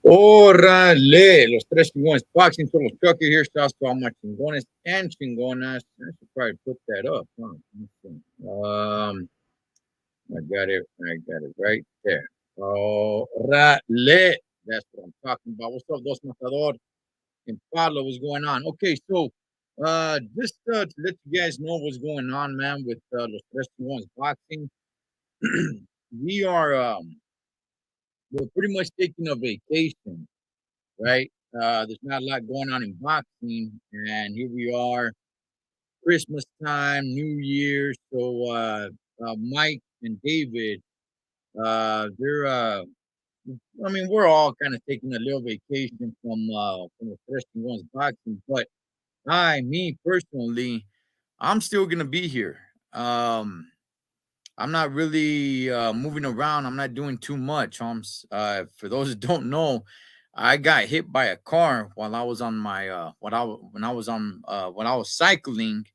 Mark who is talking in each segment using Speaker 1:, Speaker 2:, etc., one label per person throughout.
Speaker 1: Órale, los tres chingones boxing, solo Chucky here. Shouts to all my chingones and chingonas. I should probably put that up. Huh? I got it right there. Órale, that's what I'm talking about. What's up, Dos Matador and Pablo? What's going on? Okay, so just to let you guys know what's going on, man, with los tres chingones boxing. we are we're pretty much taking a vacation, right? There's not a lot going on in boxing, and here we are, Christmas time, New Year. So Mike and David, they're I mean, we're all kind of taking a little vacation from the first one's boxing, but me personally, I'm still gonna be here. I'm not really moving around. I'm not doing too much. For those that don't know, I got hit by a car while I was on my when I was on when I was cycling.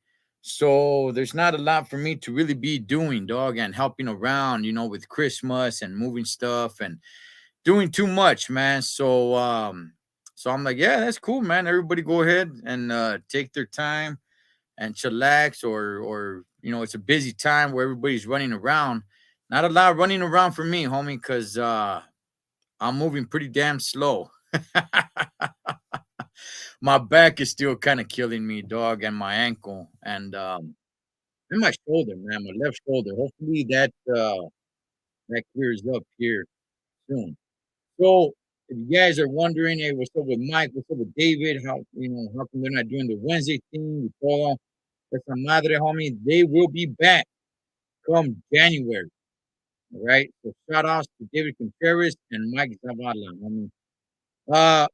Speaker 1: So there's not a lot for me to really be doing, dog, and helping around, with Christmas and moving stuff and doing too much, man. So I'm like, yeah, that's cool, man. Everybody go ahead and take their time and chillax, or it's a busy time where everybody's running around. Not a lot running around for me, homie, because I'm moving pretty damn slow. My back is still kind of killing me, dog, and my ankle and my shoulder, man, my left shoulder. Hopefully that clears up here soon. So if you guys are wondering, hey, what's up with Mike? What's up with David? How come they're not doing the Wednesday thing? We told them, esa madre, homie, they will be back come January. All right. So shout outs to David Contreras and Mike Zavala. Uh,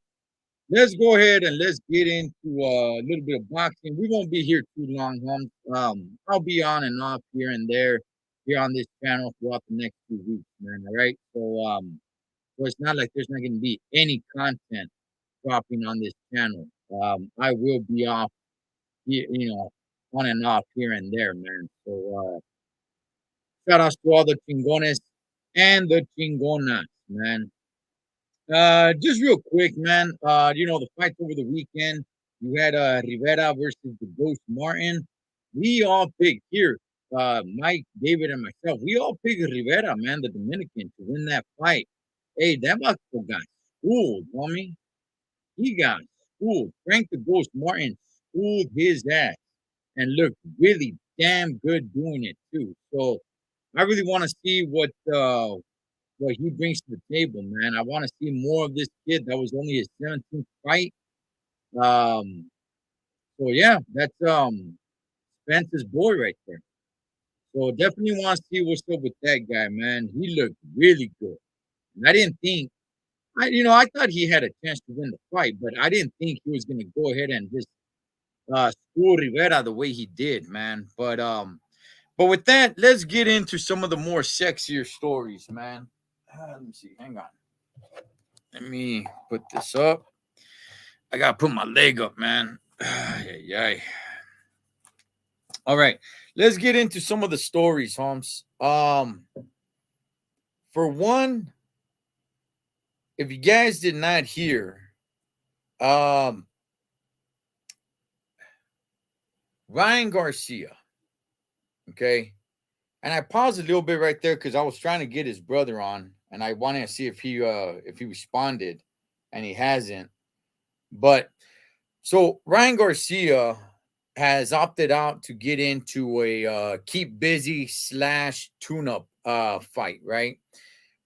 Speaker 1: let's go ahead and let's get into a little bit of boxing. We won't be here too long, homes. I'll be on and off here and there here on this channel throughout the next 2 weeks, man. All right. So it's not like there's not going to be any content dropping on this channel. I will be off, on and off here and there, man. So shout outs to all the chingones and the chingonas, man. Just real quick, man. The fights over the weekend. You had Rivera versus the Ghost Martin. We all picked here, Mike, David, and myself. We all picked Rivera, man, the Dominican, to win that fight. Hey, that motherfucker got schooled, homie. He got schooled. Frank the Ghost Martin schooled his ass and looked really damn good doing it too. So I really want to see what he brings to the table, man. I want to see more of this kid. That was only his 17th fight. Um, so yeah, that's Spence's boy right there. So definitely want to see what's up with that guy, man. He looked really good. And I didn't think I thought he had a chance to win the fight, but I didn't think he was gonna go ahead and just school Rivera the way he did, man. But with that, let's get into some of the more sexier stories, man. Let me see. Hang on. Let me put this up. I gotta put my leg up, man. Yeah. All right, let's get into some of the stories, Holmes. For one, if you guys did not hear, um, Ryan Garcia. Okay, and I paused a little bit right there because I was trying to get his brother on. and I wanted to see if he responded, and he hasn't. But so Ryan Garcia has opted out to get into a keep busy slash tune up fight, right?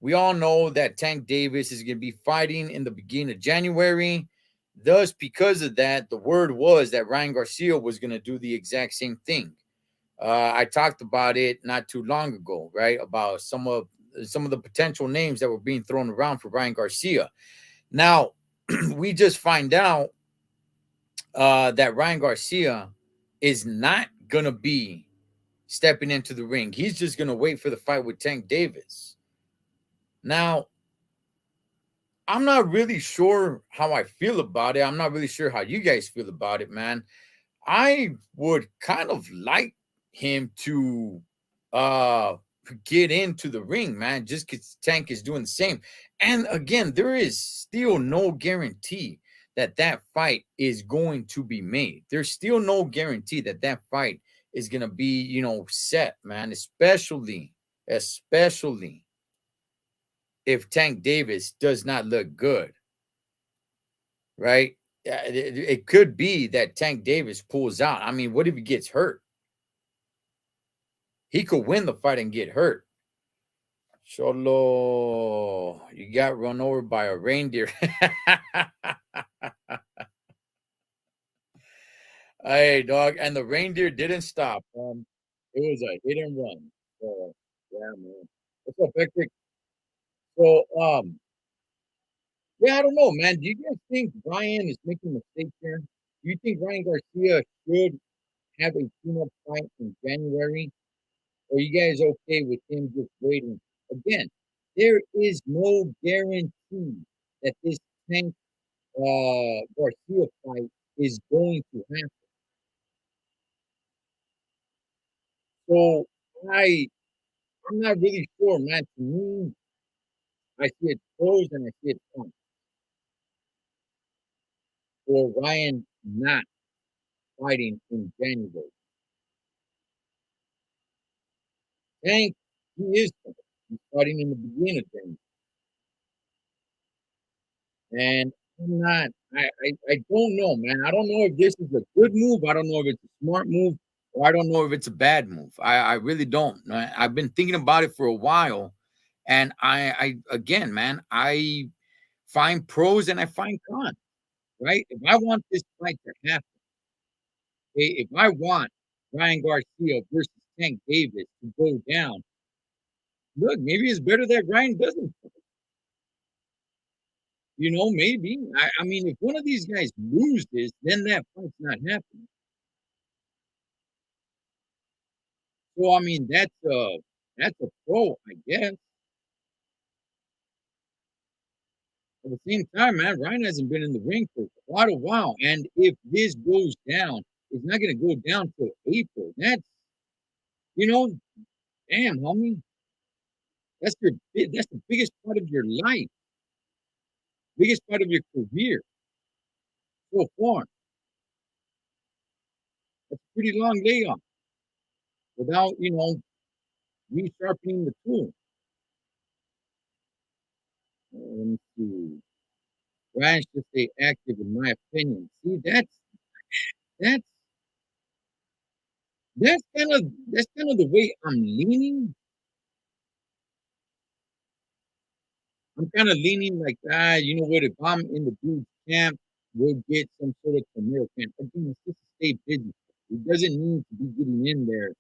Speaker 1: We all know that Tank Davis is going to be fighting in the beginning of January. Thus, because of that, the word was that Ryan Garcia was going to do the exact same thing. I talked about it not too long ago, right? About some of the potential names that were being thrown around for Ryan Garcia. Now, we just find out that Ryan Garcia is not gonna be stepping into the ring. He's just gonna wait for the fight with Tank Davis. Now, I'm not really sure how I feel about it. I'm not really sure how you guys feel about it, man. I would kind of like him to uh get into the ring, man, just because Tank is doing the same. And again, there is still no guarantee that that fight is going to be made. There's still no guarantee that that fight is going to be, set, man, especially if Tank Davis does not look good, right? It could be that Tank Davis pulls out. I mean, what if he gets hurt? He could win the fight and get hurt. Solo, you got run over by a reindeer. Hey, dog, and the reindeer didn't stop. It was a hit and run. So, yeah, man. What's up, Hectic? So, yeah, I don't know, man. Do you guys think Ryan is making a mistake here? Do you think Ryan Garcia should have a tune-up fight in January? Or are you guys okay with him just waiting? Again, there is no guarantee that this Tank Garcia fight is going to happen. So I I'm not really sure, man. To me, I see it pros and I see it cons for Ryan not fighting in January. Tank, he is fighting. He's fighting in the beginning of January. And I'm not I don't know, man. I don't know if this is a good move. I don't know if it's a smart move, or I don't know if it's a bad move. I really don't. I've been thinking about it for a while, and I again, man, I find pros and I find cons, right? If I want this fight to happen, okay, if I want Ryan Garcia versus Tank Davis to go down, look, maybe it's better that Ryan doesn't. Maybe. I mean, if one of these guys loses, then that fight's not happening. So I mean, that's a pro, I guess. At the same time, man, Ryan hasn't been in the ring for quite a while, and if this goes down, it's not going to go down till April. You know, damn, homie, that's the biggest part of your life, biggest part of your career so far. That's a pretty long layoff without resharpening the tool. Let me see. Ryan should stay active, in my opinion. See, that's that's kind of the way I'm leaning. I'm kind of leaning like, you know what? If I'm in the dude's camp, we'll get some sort of Camille camp. Again, it's just to stay busy. It doesn't need to be getting in there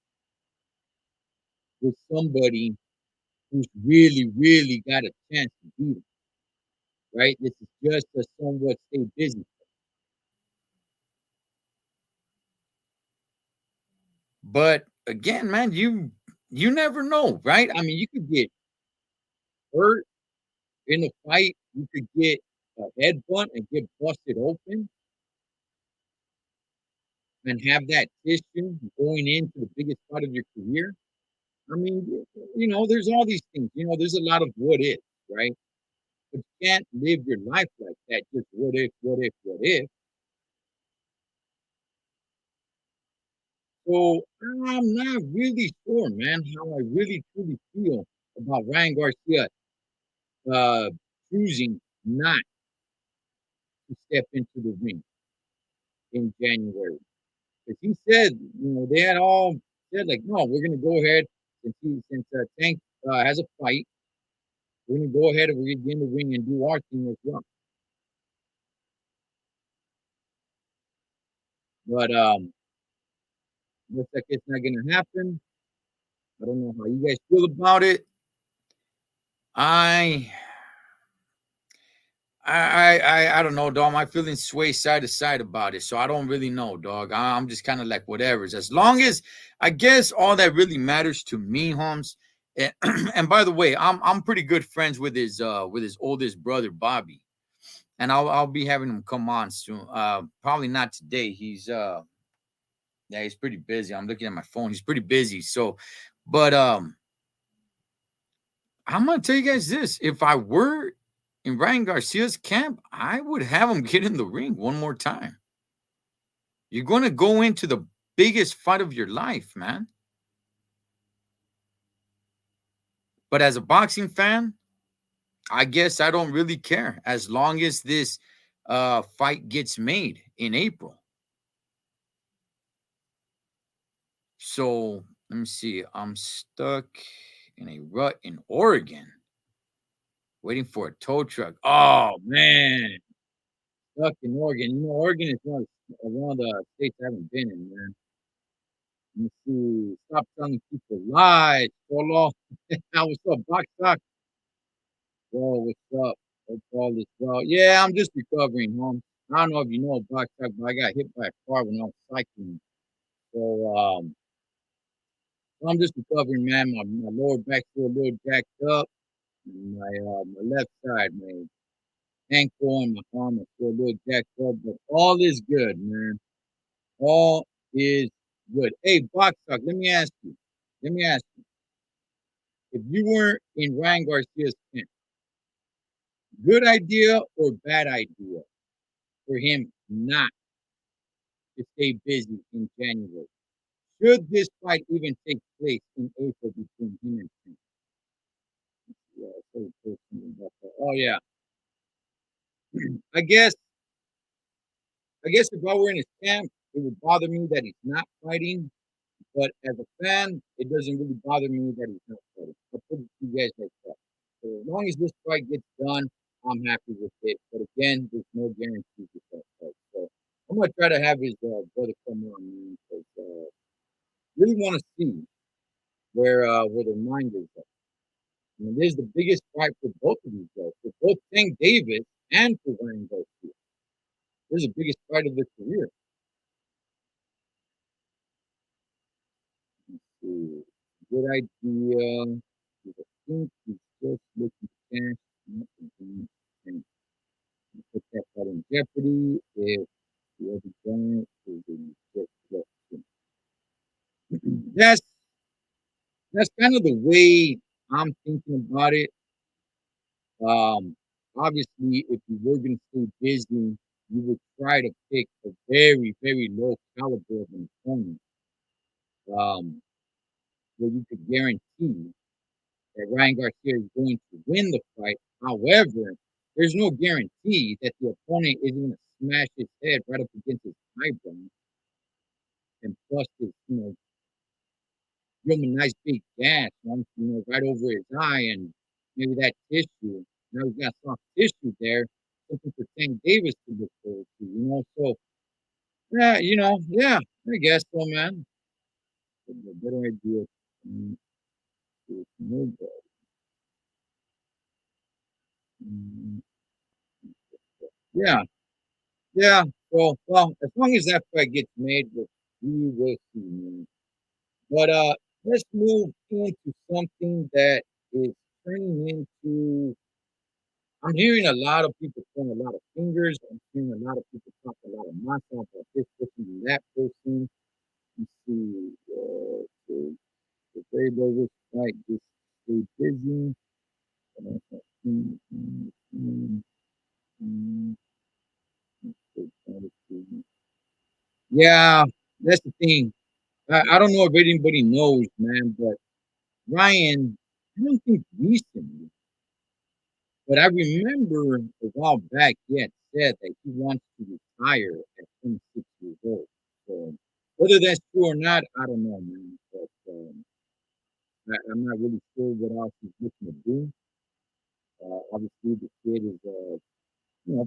Speaker 1: with somebody who's really, really got a chance to beat him, right? This is just a somewhat stay busy. But again, man, you never know, right? I mean, you could get hurt in a fight. You could get a headbutt and get busted open and have that tissue going into the biggest part of your career. I mean, there's all these things. There's a lot of what if, right? But you can't live your life like that. Just what if, what if, what if. So I'm not really sure, man, how I really truly feel about Ryan Garcia uh, choosing not to step into the ring in January. Because he said, they had all said like, no, we're gonna go ahead since Tank has a fight, we're gonna go ahead and we're gonna get in the ring and do our thing as well. But looks like it's not gonna happen. I don't know how you guys feel about it. I I don't know, dog. My feelings sway side to side about it, so I don't really know, dog. I'm just kind of like whatever. As long as I guess all that really matters to me, Holmes. And, and by the way, I'm pretty good friends with his oldest brother Bobby, and I'll be having him come on soon. Probably not today. He's yeah, he's pretty busy. I'm looking at my phone. He's pretty busy. So, but I'm gonna tell you guys this: if I were in Ryan Garcia's camp, I would have him get in the ring one more time. You're going to go into the biggest fight of your life, man. But as a boxing fan, I guess I don't really care as long as this fight gets made in April. So let me see. I'm stuck in a rut in Oregon waiting for a tow truck. Oh, man. Stuck in Oregon. Oregon is one of the states I haven't been in, man. Let me see. Stop telling people lies, Polo. What's up, Box Sock? Bro, what's up? Hope all is well. Yeah, I'm just recovering, home. I don't know if you know Box Sock, but I got hit by a car when I was cycling. So I'm just recovering, man. My lower back's still a little jacked up. And my left side, my ankle and my arm are still a little jacked up, but all is good, man. All is good. Hey, Box Sock, let me ask you. Let me ask you. If you were in Ryan Garcia's camp, good idea or bad idea for him not to stay busy in January? Should this fight even take place in April between him and Tank? Yeah, oh yeah. I guess if I were in his camp, it would bother me that he's not fighting. But as a fan, it doesn't really bother me that he's not fighting. I'll put it to you guys like that. So as long as this fight gets done, I'm happy with it. But again, there's no guarantee with that fight. So I'm gonna try to have his brother come on, man, because really want to see where their mind is at. I mean, this is the biggest fight for both of these guys, for both Tank Davis and for Ryan Garcia. This is the biggest fight of their career. So, good idea. I think he's just looking cash and put that fight in jeopardy if the other giant is in just left. That's that's kind of the way I'm thinking about it. Um, Obviously, if you were going to stay busy, you would try to pick a very, very low caliber of an opponent, where you could guarantee that Ryan Garcia is going to win the fight. However, there's no guarantee that the opponent isn't going to smash his head right up against his eyebrow and bust his, give him a nice big gash, right over his eye and maybe that tissue. He's got soft tissue there, something for Tank Davis to look forward to. So yeah, yeah, I guess so, man. A better idea. Mm, no good. Mm, Yeah, yeah. Well, as long as that fight gets made, we will see, man. But let's move into something that is turning into. I'm hearing a lot of people point a lot of fingers. I'm hearing a lot of people talk a lot of nonsense about this person and that person. You see, the very this fight just stay busy. Mm, mm, mm, mm, Yeah, that's the thing. I don't know if anybody knows, man, but Ryan, I don't think recently. But I remember a while back he had said that he wants to retire at 26 years old. So whether that's true or not, I don't know, man. But I'm not really sure what else he's looking to do. Obviously, the kid is a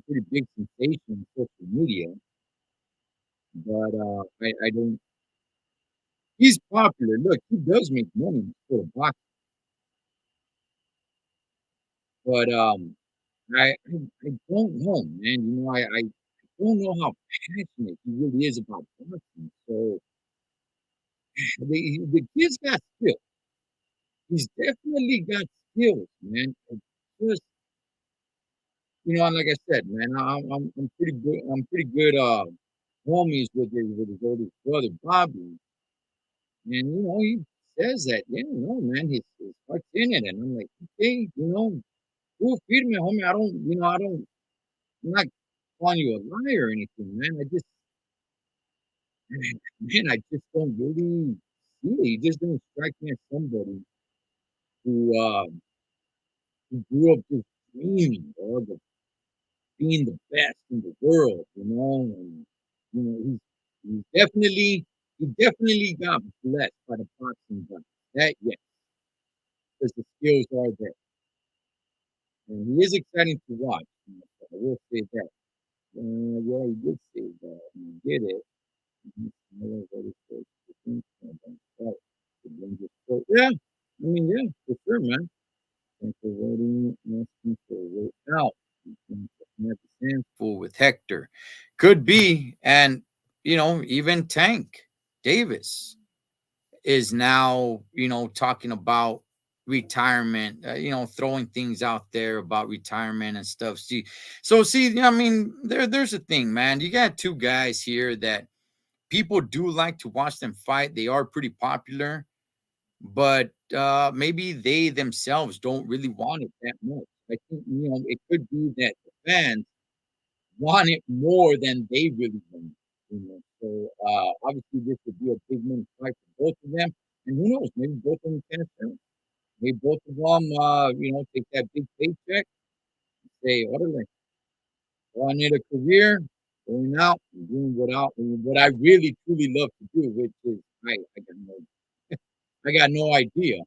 Speaker 1: pretty big sensation on social media, but I don't. He's popular. Look, he does make money for the box, but I don't know, man. I don't know how passionate he really is about boxing. So the kid's got skill. He's definitely got skills, man. It's just and like I said, man, I'm pretty good. I'm pretty good. Homies with his oldest brother Bobby, and he says that, yeah, no, man, his heart's in it, and I'm like, okay, go feed me, homie. I'm not calling you a liar or anything, man. Man, I just don't really see it. He just don't strike me as somebody who grew up just dreaming, dog, of being the best in the world, and he's he definitely got blessed by the boxing gods. That yes, because the skills are there, and he is exciting to watch. So I will say that. Yeah, he did say that. He did it. Yeah, I mean, yeah, for sure, man. Thanks for waiting. Asking for a way out. Full with Hector. Could be. And, even Tank Davis is now, talking about retirement, throwing things out there about retirement and stuff. See, I mean, there's a thing, man. You got two guys here that people do like to watch them fight. They are pretty popular, but maybe they themselves don't really want it that much. I think it could be that the fans want it more than they really want. So obviously this would be a big money fight for both of them, and who knows? Maybe both of them can turn. Maybe both of them, take that big paycheck and say, "Orale, well, I need a career, going out and doing what I really truly love to do, which is I got no idea."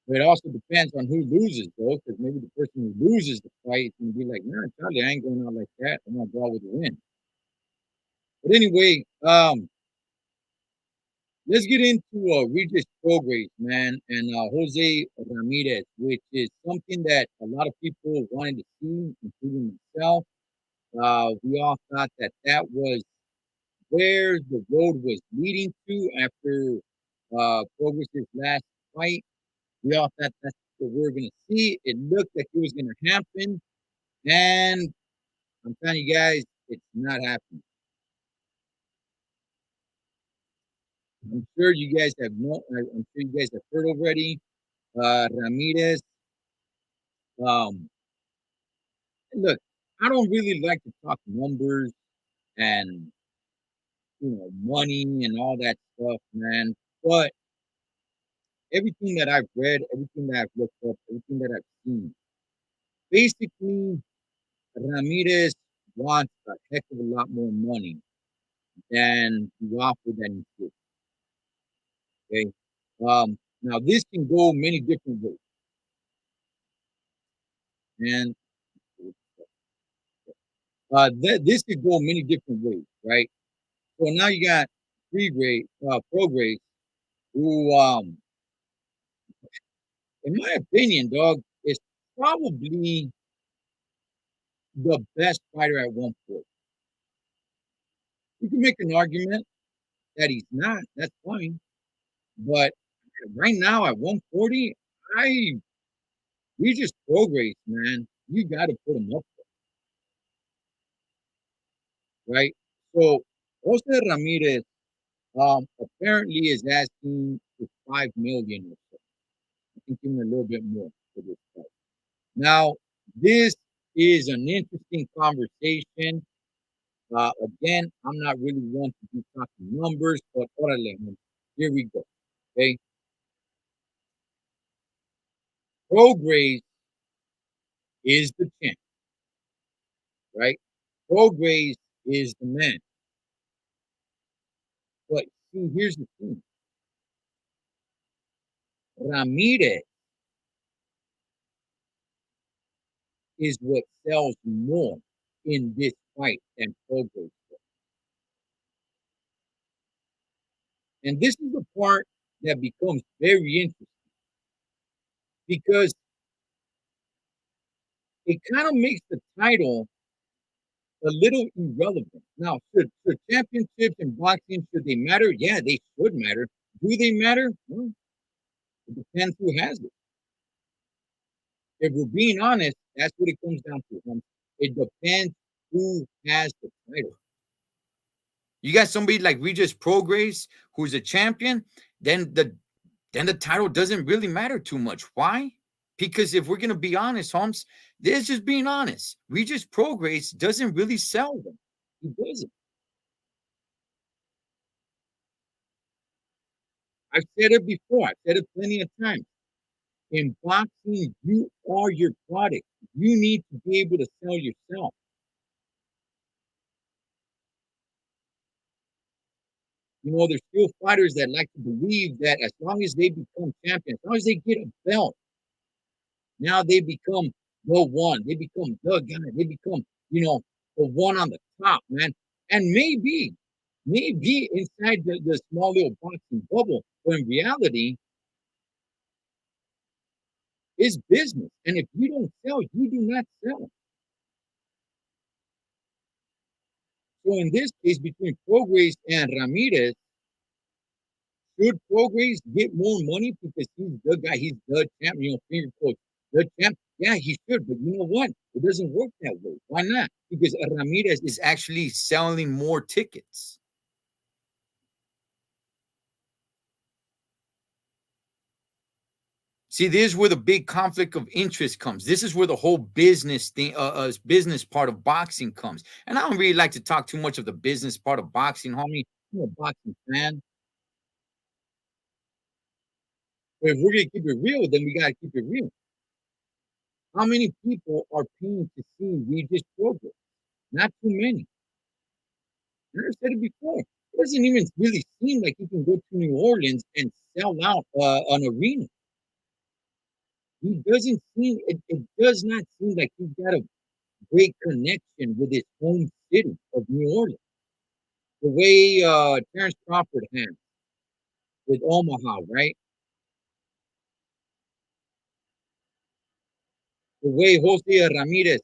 Speaker 1: But it also depends on who loses, though, because maybe the person who loses the fight can be like, "Nah, Charlie, I ain't going out like that. I'm gonna go out with a win." But anyway, let's get into Regis Prograis, man, and Jose Ramirez, which is something that a lot of people wanted to see, including myself. We all thought that that was where the road was leading to after Prograis' last fight. We all thought that's what we were going to see. It looked like it was going to happen, and I'm telling you guys, it's not happening. I'm sure you guys have no. I'm sure you guys have heard already. Ramirez. Um, Look, I don't really like to talk numbers and money and all that stuff, man. But everything that I've read, everything that I've looked up, everything that I've seen, basically Ramirez wants a heck of a lot more money than the offer that he gets. Okay. Now this can go many different ways. And this could go many different ways, right? So now you got Prograis, who in my opinion, dog, is probably the best fighter at 140. You can make an argument that he's not, that's fine. But right now at 140, I we just Prograis, man. You gotta put him up there, right? So Jose Ramirez apparently is asking for 5 million or so. I think even a little bit more for this fight. Now, this is an interesting conversation. Again, I'm not really one to be talking numbers, but orale, man, here we go. Okay, Prograis is the champ, right? Prograis is the man. But see, here's the thing. Ramirez is what sells more in this fight than Prograis. And this is the part that becomes very interesting because it kind of makes the title a little irrelevant. Now, should championships in boxing, should they matter? Yeah, they should matter. Do they matter? Well, it depends who has it. If we're being honest, that's what it comes down to. It depends who has the title. You got somebody like Regis Prograis who's a champion, then the title doesn't really matter too much. Why? Because if we're gonna be honest, Holmes, this just being honest. Regis Prograis doesn't really sell them. He doesn't. I've said it before. I've said it plenty of times. In boxing, you are your product. You need to be able to sell yourself. You know, there's still fighters that like to believe that as long as they become champions, as long as they get a belt, now they become the one. They become the guy. They become, the one on the top, man. And maybe inside the small little boxing bubble, but in reality, it's business. And if you don't sell, you do not sell. So in this case, between Prograis and Ramirez, should Prograis get more money because he's the guy, he's the champ, finger quotes, the champ? Yeah, he should, but you know what? It doesn't work that way. Why not? Because Ramirez is actually selling more tickets. See, this is where the big conflict of interest comes. This is where the whole business thing, business part of boxing comes. And I don't really like to talk too much of the business part of boxing, homie. I'm a boxing fan. But if we're gonna keep it real, then we gotta keep it real. How many people are paying to see Regis Prograis? Not too many. I've said it before. It doesn't even really seem like you can go to New Orleans and sell out an arena. He doesn't seem. It does not seem like he's got a great connection with his home city of New Orleans. The way Terrence Crawford has with Omaha, right? The way Jose Ramirez,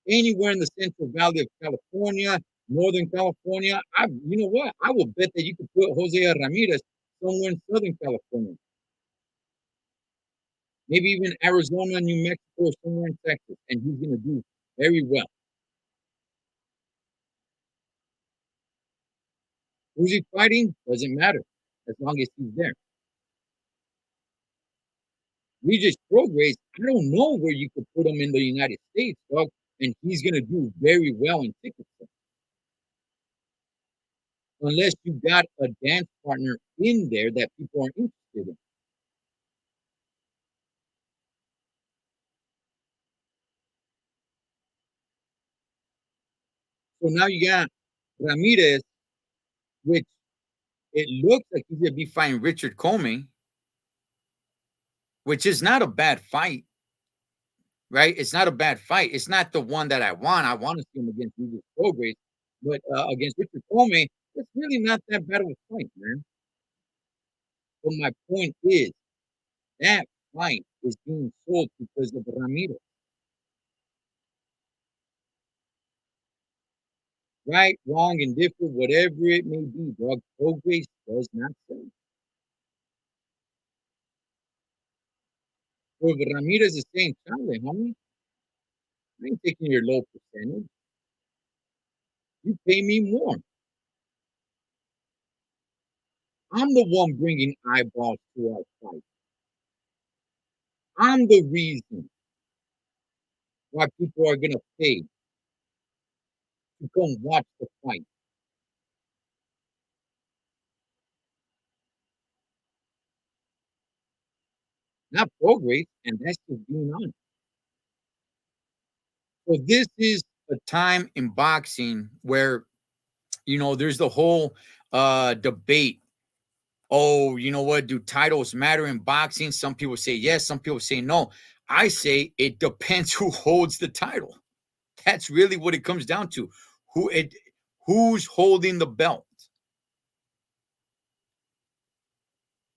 Speaker 1: anywhere in the Central Valley of California, Northern California. You know what? I will bet that you could put Jose Ramirez somewhere in Southern California, maybe even Arizona, New Mexico, or somewhere in Texas, and he's going to do very well. Who's he fighting? Doesn't matter as long as he's there. Regis Prograis, I don't know where you could put him in the United States, dog, and he's going to do very well in ticket sales. Unless you got a dance partner in there that people are interested in. So now you got Ramirez, which it looks like he's going to be fighting Richard Comey, which is not a bad fight, right? It's not a bad fight. It's not the one that I want. I want to see him against Regis Prograis, but against Richard Comey, it's really not that bad of a fight, man. But my point is, that fight is being sold because of Ramirez. Right, wrong, indifferent, whatever it may be, dog. Prograis does not sell. So if Ramirez is saying, Chale, homie, I ain't taking your low percentage. You pay me more. I'm the one bringing eyeballs to our fight. I'm the reason why people are gonna pay to come watch the fight. not Prograis, and that's just being honest. So this is a time in boxing where, there's the whole debate. Oh, you know what? Do titles matter in boxing? Some people say yes, some people say no. I say it depends who holds the title. That's really what it comes down to. Who it who's holding the belt?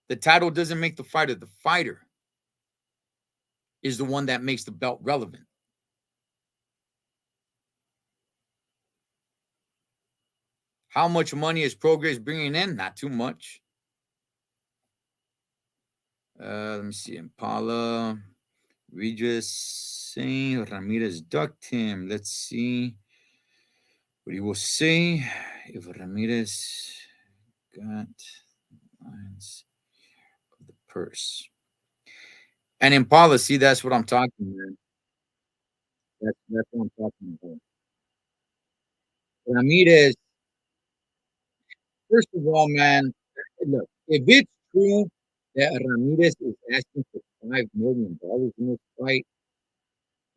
Speaker 1: The title doesn't make the fighter. The fighter is the one that makes the belt relevant. How much money is Progress bringing in? Not too much. Let me see. Impala, Regis saying Ramirez ducked him. Let's see what he will say if Ramirez got lines of the purse. And Impala, see, that's what I'm talking, man. That's what I'm talking about. Ramirez, first of all, man, look, if it's true that Ramirez is asking for $5 million in this fight,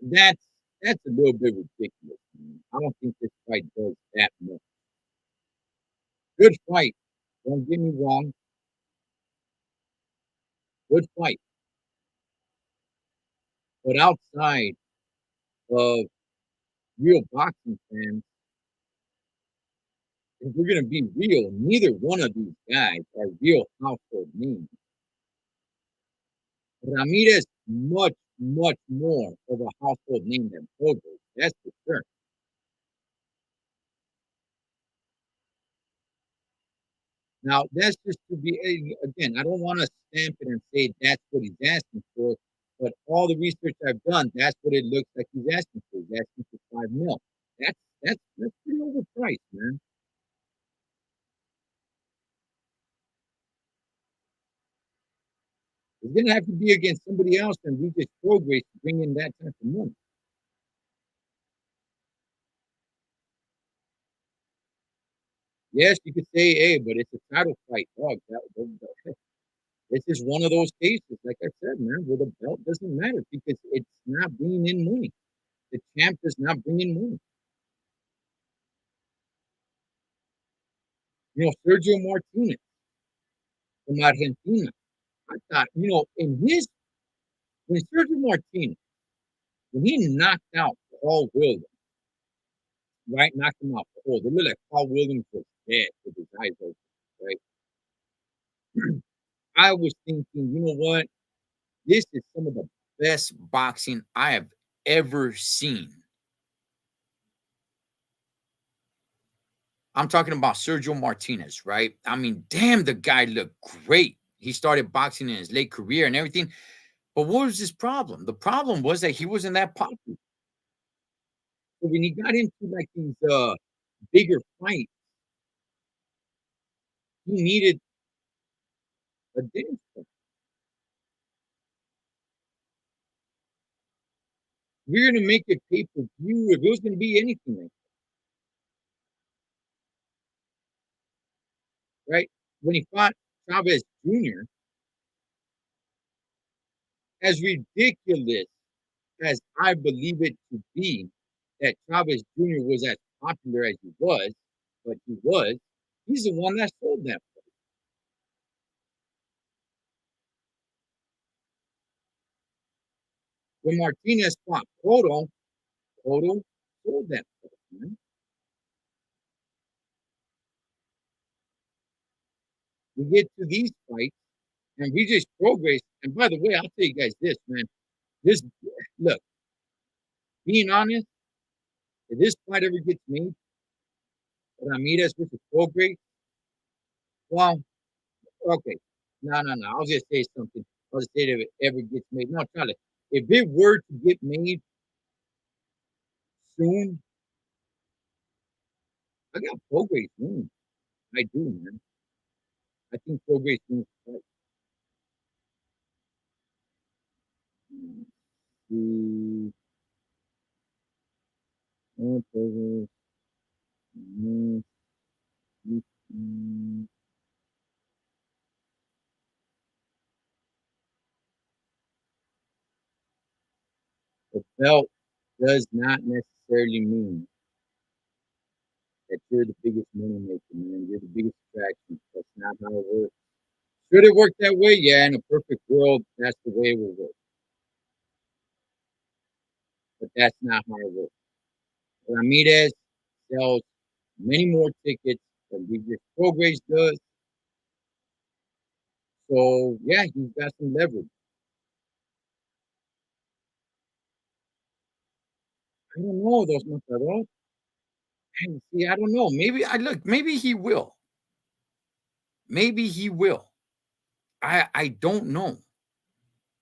Speaker 1: that's that's a little bit ridiculous, man. I don't think this fight does that much. Good fight. Don't get me wrong. Good fight. But outside of real boxing fans, if we're gonna be real, neither one of these guys are real household names. Ramirez much, much more of a household name than Bogo. That's for sure. Now, that's just to be again, I don't wanna stamp it and say that's what he's asking for, but all the research I've done, that's what it looks like he's asking for. He's asking for 5 mil. That's pretty overpriced, man. It's gonna have to be against somebody else and we just progress to bring in that type of money. Yes, you could say, "Hey, but it's a title fight, dog." This is one of those cases, like I said, man, where the belt doesn't matter because it's not bringing in money. The champ does not bring in money. Sergio Martinez from Argentina. I thought, when Sergio Martinez, when he knocked out Paul Williams, right? Knocked him out cold. It looked like Paul Williams was dead with his eyes open, right? I was thinking, you know what? This is some of the best boxing I have ever seen. I'm talking about Sergio Martinez, right? I mean, damn, the guy looked great. He started boxing in his late career and everything. But what was his problem? The problem was that he wasn't that popular. So when he got into like these bigger fights, he needed a dance partner. We're gonna make it pay per view. If it was gonna be anything like that, right? When he fought Chavez Jr., as ridiculous as I believe it to be that Chavez Jr. was as popular as he was, but he was, he's the one that sold that. When Martinez fought Cotto sold that fight, man. We get to these fights and we just progress. And by the way, I'll tell you guys this, man. This look, being honest, if this fight ever gets made, Ramirez versus Prograis, well, okay. No, no, no. I'll just say something. I'll just say that if it ever gets made. No, Charlie, if it were to get made soon, I got Prograis winning. I do, man. I think Prograis wins the fight. The Prograis, mm, mm, belt does not necessarily mean that you're the biggest money maker, man. You're the biggest attraction. That's not how it works. Should it work that way? Yeah, in a perfect world, that's the way it will work. But that's not how it works. Ramirez sells many more tickets than Regis Prograis does. So yeah, he's got some leverage. I don't know those Matador. See, I don't know. Maybe I look. Maybe he will. Maybe he will. I don't know.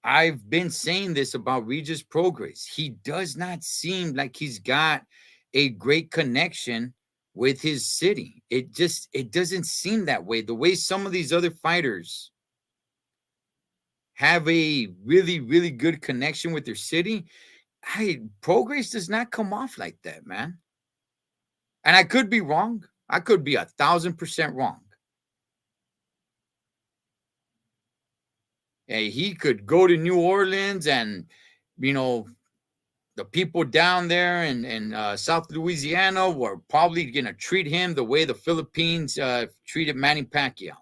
Speaker 1: I've been saying this about Regis Progress. He does not seem like he's got a great connection with his city. It doesn't seem that way. The way some of these other fighters have a really good connection with their city, Progress does not come off like that, man. And I could be wrong. I could be 1,000% wrong. He could go to New Orleans and, you know, the people down there in South Louisiana were probably going to treat him the way the Philippines treated Manny Pacquiao.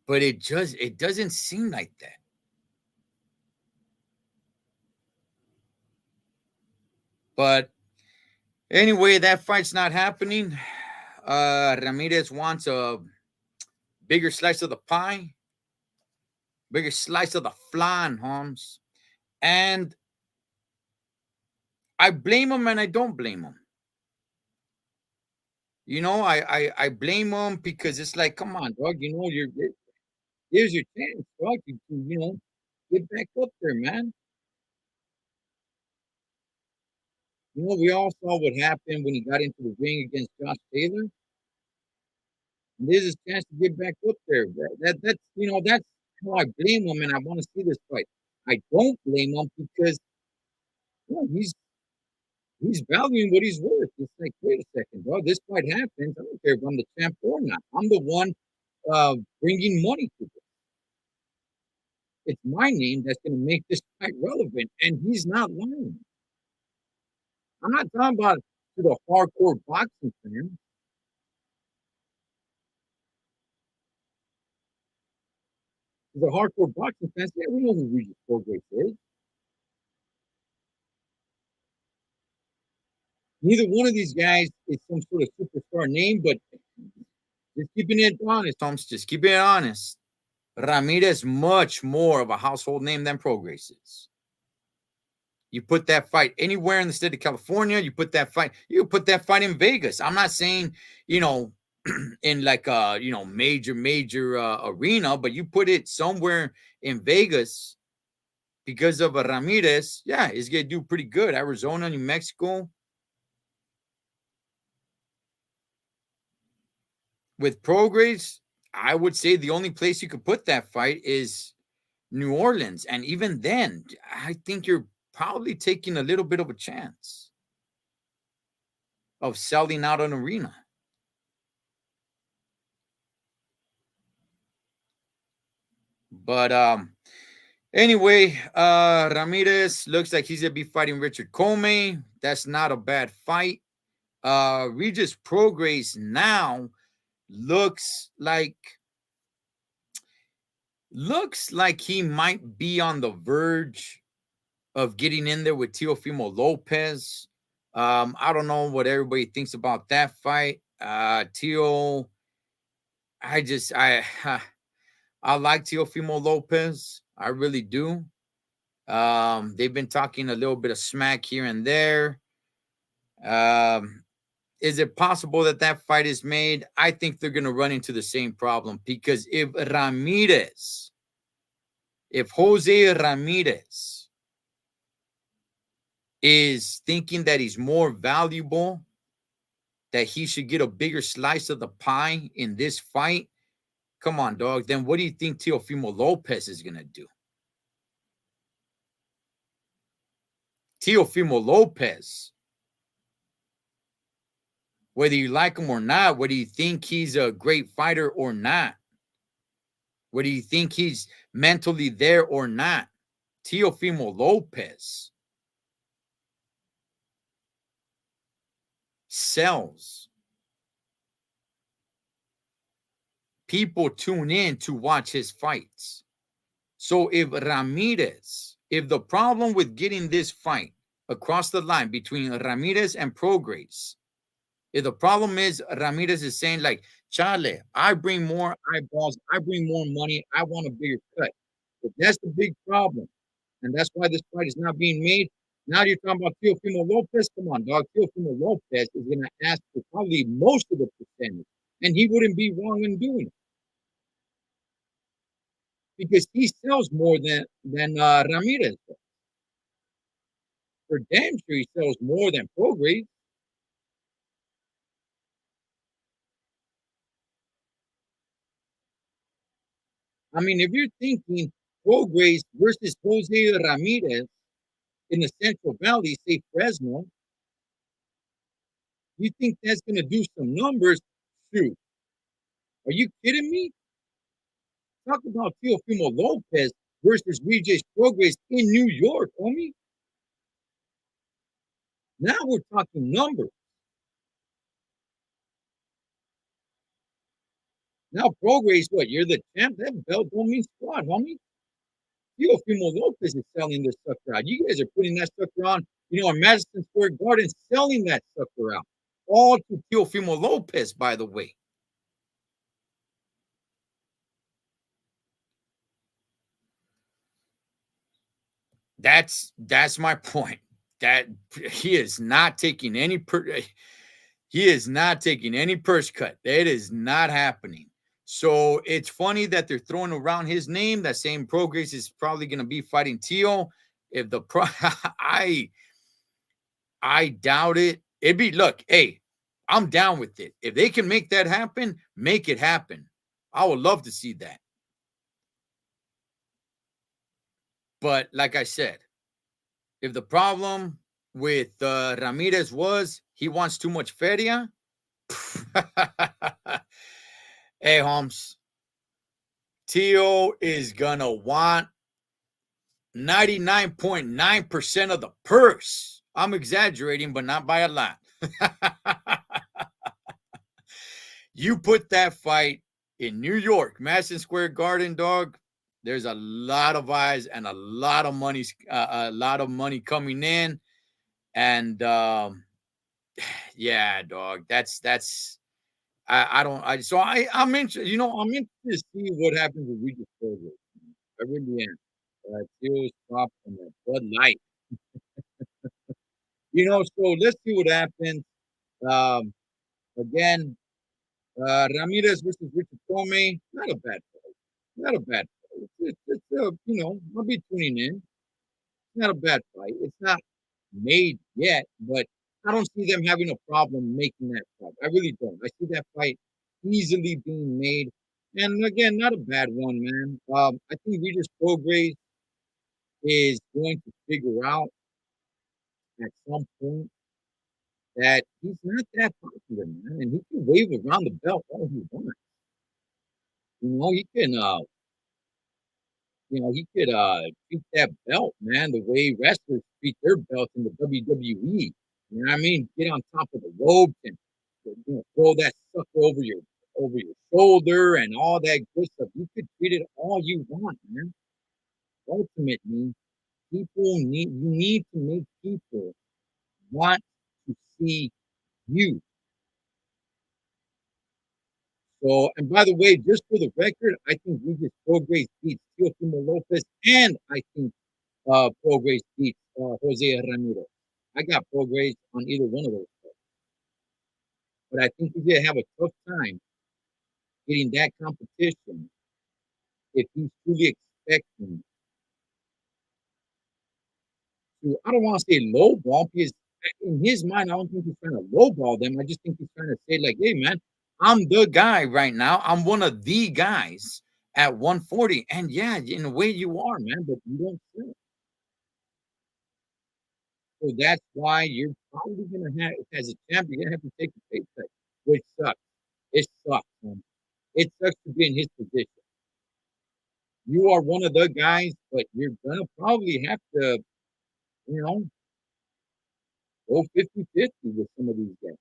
Speaker 1: But it doesn't seem like that. But anyway, that fight's not happening. Ramirez wants a bigger slice of the pie, bigger slice of the flan, Holmes. And I blame him and I don't blame him. I blame him because it's like, come on, dog. Here's your chance, dog. Get back up there, man. We all saw what happened when he got into the ring against Josh Taylor. And there's his chance to get back up there. That's how I blame him, and I want to see this fight. I don't blame him because he's valuing what he's worth. It's like, wait a second, bro. This fight happens. I don't care if I'm the champ or not. I'm the one bringing money to it. It's my name that's going to make this fight relevant, and he's not lying. I'm not talking about to the hardcore boxing fan. To the hardcore boxing fans, yeah, we know who Regis Prograis is. Neither one of these guys is some sort of superstar name, but just keeping it honest, Thomas. Just keeping it honest. Ramirez much more of a household name than Prograis is. You put that fight anywhere in the state of California, you put that fight in Vegas. I'm not saying, you know, in like a, major arena, but you put it somewhere in Vegas because of a Ramirez, yeah, it's gonna do pretty good. Arizona, New Mexico. With Prograis, I would say the only place you could put that fight is New Orleans. And even then, I think you're probably taking a little bit of a chance of selling out an arena. But anyway, Ramirez looks like he's gonna be fighting Richard Comey. That's not a bad fight. Regis Prograis now looks like he might be on the verge of getting in there with Teofimo Lopez. I don't know what everybody thinks about that fight. Teo, I just I like Teofimo Lopez. I really do. They've been talking a little bit of smack here and there. Is it possible that that fight is made? I think they're going to run into the same problem because if Jose Ramirez is thinking that he's more valuable, that he should get a bigger slice of the pie in this fight, come on, dog. Then what do you think Teofimo Lopez is going to do? Teofimo Lopez, whether you like him or not, whether you think he's a great fighter or not, whether you think he's mentally there or not, Teofimo Lopez sells, people tune in to watch his fights. So if the problem with getting this fight across the line between Ramirez and Prograis, if the problem is Ramirez is saying like, Chale, I bring more eyeballs, I bring more money, I want a bigger cut. If that's the big problem, and that's why this fight is not being made. Now you're talking about Teofimo Lopez. Come on, dog. Teofimo Lopez is going to ask for probably most of the percentage, and he wouldn't be wrong in doing it because he sells more than Ramirez. For damn sure, he sells more than Prograis. I mean, if you're thinking Prograis versus Jose Ramirez in the Central Valley, say Fresno, you think that's going to do some numbers? Shoot, are you kidding me? Talk about Teofimo Lopez versus Regis Prograis in New York, homie. Now we're talking numbers. Now Prograis, what? You're the champ. That belt don't mean squat, homie. Teofimo Lopez is selling this sucker out. You guys are putting that sucker on, on Madison Square Garden, selling that sucker out. All to Teofimo Lopez, by the way. That's my point. That he is not taking any he is not taking any purse cut. That is not happening. So it's funny that they're throwing around his name. That same Prograis is probably going to be fighting Teo. If the I doubt it. It'd be look, hey, I'm down with it. If they can make that happen, make it happen. I would love to see that. But like I said, if the problem with Ramirez was he wants too much feria, hey Holmes, Tio is gonna want 99.9% of the purse. I'm exaggerating, but not by a lot. You put that fight in New York, Madison Square Garden, dog. There's a lot of eyes and a lot of money coming in, and yeah, dog. That's I don't I so I'm interested. I'm interested to see what happens with Regis Prograis. I really am. Teals Pop and that Bud Light. So let's see what happens. Um, again, Ramirez versus Richard Comey. Not a bad fight. Not a bad fight. I'll be tuning in. It's not a bad fight. It's not made yet, but I don't see them having a problem making that fight. I really don't. I see that fight easily being made. And again, not a bad one, man. I think Regis Prograis is going to figure out at some point that he's not that popular, man, and he can wave around the belt all he wants. He can, he could treat that belt, man, the way wrestlers treat their belts in the WWE. You know what I mean? Get on top of the ropes and throw that sucker over your shoulder and all that good stuff. You could treat it all you want, man. Ultimately, you need to make people want to see you. So, and by the way, just for the record, I think Regis Prograis beats Teofimo Lopez, and I think Prograis beats Jose Ramirez. I got Prograis on either one of those, but I think he's gonna have a tough time getting that competition if he's truly expecting to. I don't want to say lowball because in his mind, I don't think he's trying to lowball them. I just think he's trying to say like, "Hey, man, I'm the guy right now. I'm one of the guys at 140." And yeah, in a way you are, man, but you don't feel it. So that's why you're probably gonna have, as a champ, you're gonna have to take a pay cut, which sucks. It sucks, man. It sucks to be in his position. you are one of the guys, but you're gonna probably have to, you know, go 50-50 with some of these guys.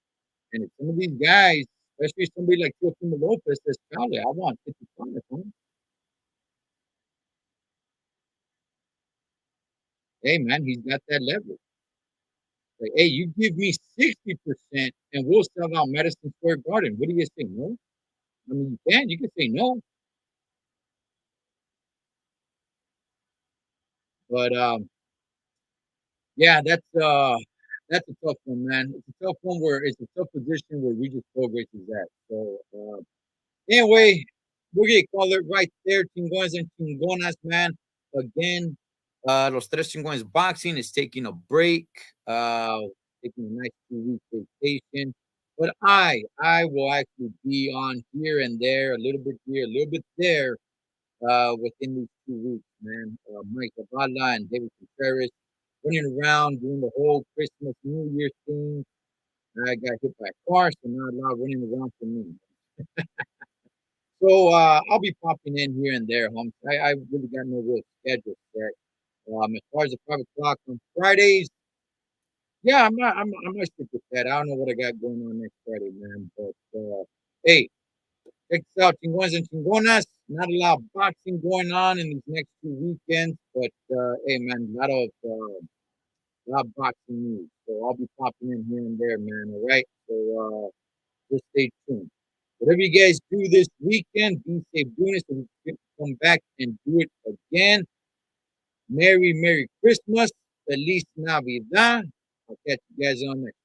Speaker 1: And if some of these guys, especially somebody like Teofimo Lopez says, "Charlie, I want 55, huh?" Hey, man, he's got that leverage. Like, "Hey, you give me 60% and we'll sell out Madison Square Garden." What do you say, no? I mean, you can say no, but, yeah, that's a tough one, man. It's a tough one where it's a tough position where Regis Progress is at. So, anyway, we're gonna call it right there, Chingones and Chingonas, man. Again, Los Tres Chingones Boxing is taking a break, uh, taking a nice 2 week vacation. But I will actually be on here and there, a little bit here, a little bit there, within these 2 weeks, man. Mike Zavala and David Contreras running around doing the whole Christmas, New Year thing. I got hit by a car, so not a lot running around for me. So I'll be popping in here and there, home. I really got no real schedule set. As far as the 5 o'clock on Fridays, yeah, I might stick with that. I don't know what I got going on next Friday, man. But hey, check this out, Chingones and Chingonas. Not a lot of boxing going on in these next 2 weekends, but hey, man, a lot of boxing news. So I'll be popping in here and there, man. All right. So just stay tuned. Whatever you guys do this weekend, be safe doing it so we can come back and do it again. Merry Christmas. Feliz Navidad. I'll catch you guys on next.